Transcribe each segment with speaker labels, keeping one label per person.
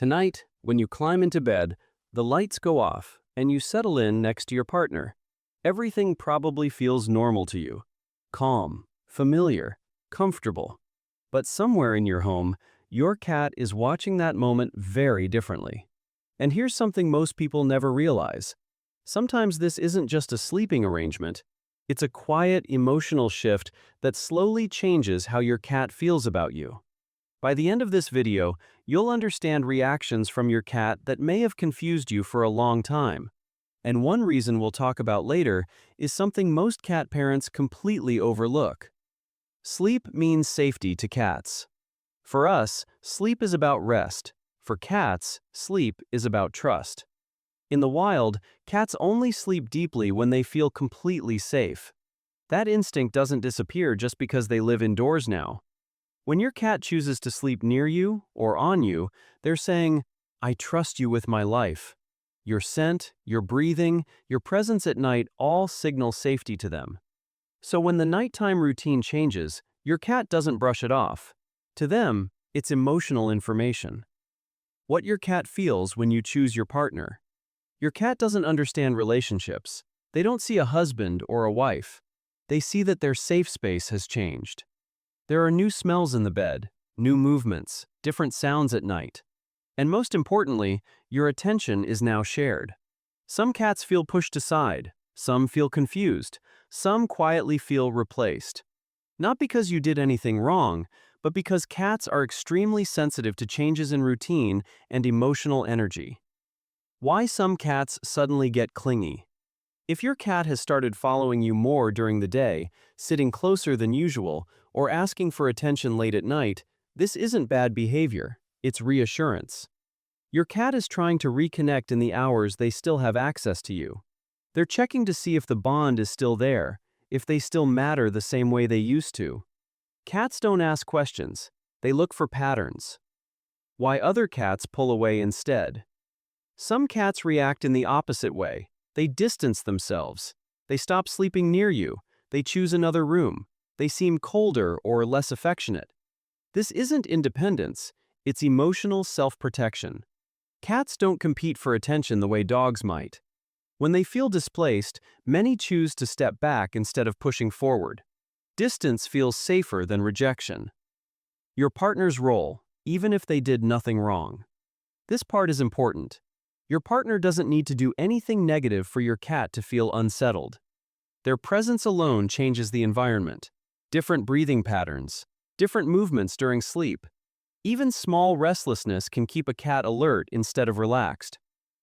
Speaker 1: Tonight, when you climb into bed, the lights go off and you settle in next to your partner. Everything probably feels normal to you. Calm, familiar, comfortable. But somewhere in your home, your cat is watching that moment very differently. And here's something most people never realize. Sometimes this isn't just a sleeping arrangement. It's a quiet, emotional shift that slowly changes how your cat feels about you. By the end of this video, you'll understand reactions from your cat that may have confused you for a long time. And one reason we'll talk about later is something most cat parents completely overlook. Sleep means safety to cats. For us, sleep is about rest. For cats, sleep is about trust. In the wild, cats only sleep deeply when they feel completely safe. That instinct doesn't disappear just because they live indoors now. When your cat chooses to sleep near you or on you, they're saying, "I trust you with my life." Your scent, your breathing, your presence at night all signal safety to them. So when the nighttime routine changes, your cat doesn't brush it off. To them, it's emotional information. What your cat feels when you choose your partner. Your cat doesn't understand relationships. They don't see a husband or a wife. They see that their safe space has changed. There are new smells in the bed, new movements, different sounds at night. And most importantly, your attention is now shared. Some cats feel pushed aside, some feel confused, some quietly feel replaced. Not because you did anything wrong, but because cats are extremely sensitive to changes in routine and emotional energy. Why some cats suddenly get clingy. If your cat has started following you more during the day, sitting closer than usual, or asking for attention late at night, this isn't bad behavior, it's reassurance. Your cat is trying to reconnect in the hours they still have access to you. They're checking to see if the bond is still there, if they still matter the same way they used to. Cats don't ask questions, they look for patterns. Why other cats pull away instead. Some cats react in the opposite way. They distance themselves. They stop sleeping near you. They choose another room. They seem colder or less affectionate. This isn't independence, it's emotional self-protection. Cats don't compete for attention the way dogs might. When they feel displaced, many choose to step back instead of pushing forward. Distance feels safer than rejection. Your partner's role, even if they did nothing wrong. This part is important. Your partner doesn't need to do anything negative for your cat to feel unsettled. Their presence alone changes the environment. Different breathing patterns, different movements during sleep. Even small restlessness can keep a cat alert instead of relaxed.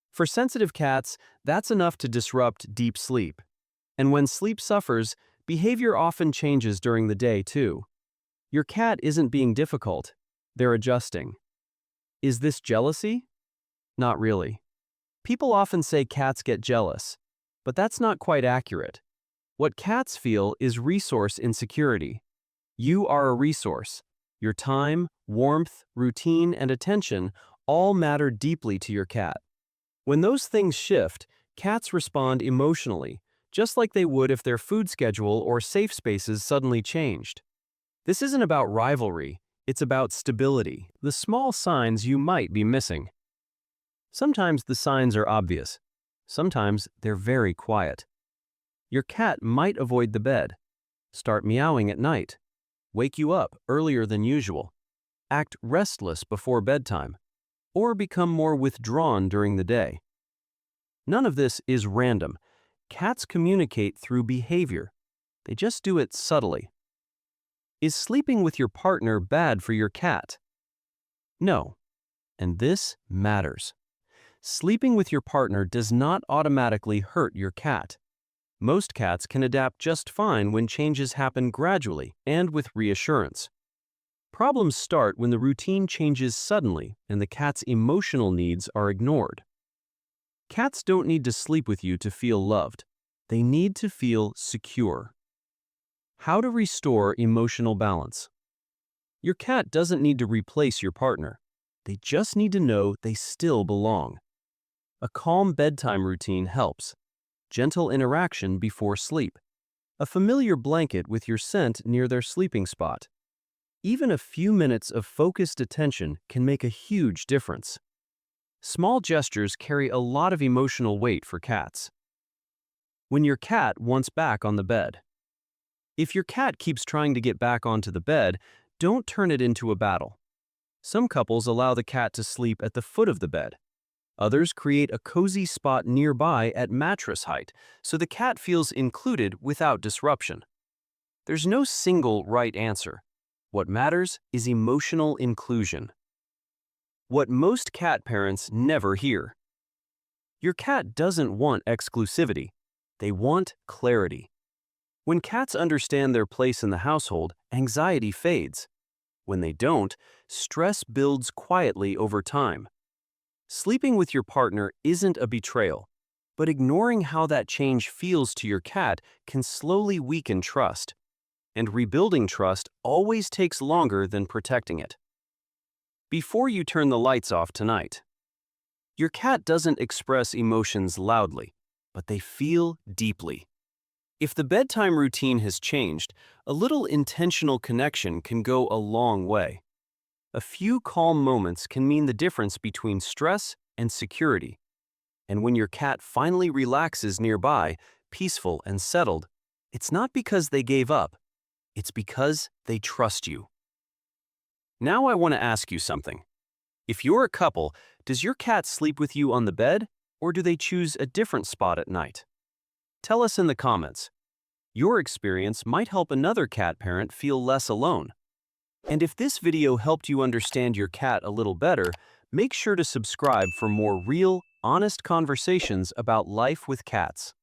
Speaker 1: For sensitive cats, that's enough to disrupt deep sleep. And when sleep suffers, behavior often changes during the day too. Your cat isn't being difficult, they're adjusting. Is this jealousy? Not really. People often say cats get jealous, but that's not quite accurate. What cats feel is resource insecurity. You are a resource. Your time, warmth, routine, and attention all matter deeply to your cat. When those things shift, cats respond emotionally, just like they would if their food schedule or safe spaces suddenly changed. This isn't about rivalry, it's about stability, the small signs you might be missing. Sometimes the signs are obvious. Sometimes they're very quiet. Your cat might avoid the bed, start meowing at night, wake you up earlier than usual, act restless before bedtime, or become more withdrawn during the day. None of this is random. Cats communicate through behavior. They just do it subtly. Is sleeping with your partner bad for your cat? No. And this matters. Sleeping with your partner does not automatically hurt your cat. Most cats can adapt just fine when changes happen gradually and with reassurance. Problems start when the routine changes suddenly and the cat's emotional needs are ignored. Cats don't need to sleep with you to feel loved. They need to feel secure. How to restore emotional balance. Your cat doesn't need to replace your partner. They just need to know they still belong. A calm bedtime routine helps. Gentle interaction before sleep. A familiar blanket with your scent near their sleeping spot. Even a few minutes of focused attention can make a huge difference. Small gestures carry a lot of emotional weight for cats. When your cat wants back on the bed. If your cat keeps trying to get back onto the bed, don't turn it into a battle. Some couples allow the cat to sleep at the foot of the bed. Others create a cozy spot nearby at mattress height, so the cat feels included without disruption. There's no single right answer. What matters is emotional inclusion. What most cat parents never hear. Your cat doesn't want exclusivity. They want clarity. When cats understand their place in the household, anxiety fades. When they don't, stress builds quietly over time. Sleeping with your partner isn't a betrayal, but ignoring how that change feels to your cat can slowly weaken trust. And rebuilding trust always takes longer than protecting it. Before you turn the lights off tonight, your cat doesn't express emotions loudly, but they feel deeply. If the bedtime routine has changed, a little intentional connection can go a long way. A few calm moments can mean the difference between stress and security. And when your cat finally relaxes nearby, peaceful and settled, it's not because they gave up, it's because they trust you. Now I want to ask you something. If you're a couple, does your cat sleep with you on the bed, or do they choose a different spot at night? Tell us in the comments. Your experience might help another cat parent feel less alone. And if this video helped you understand your cat a little better, make sure to subscribe for more real, honest conversations about life with cats.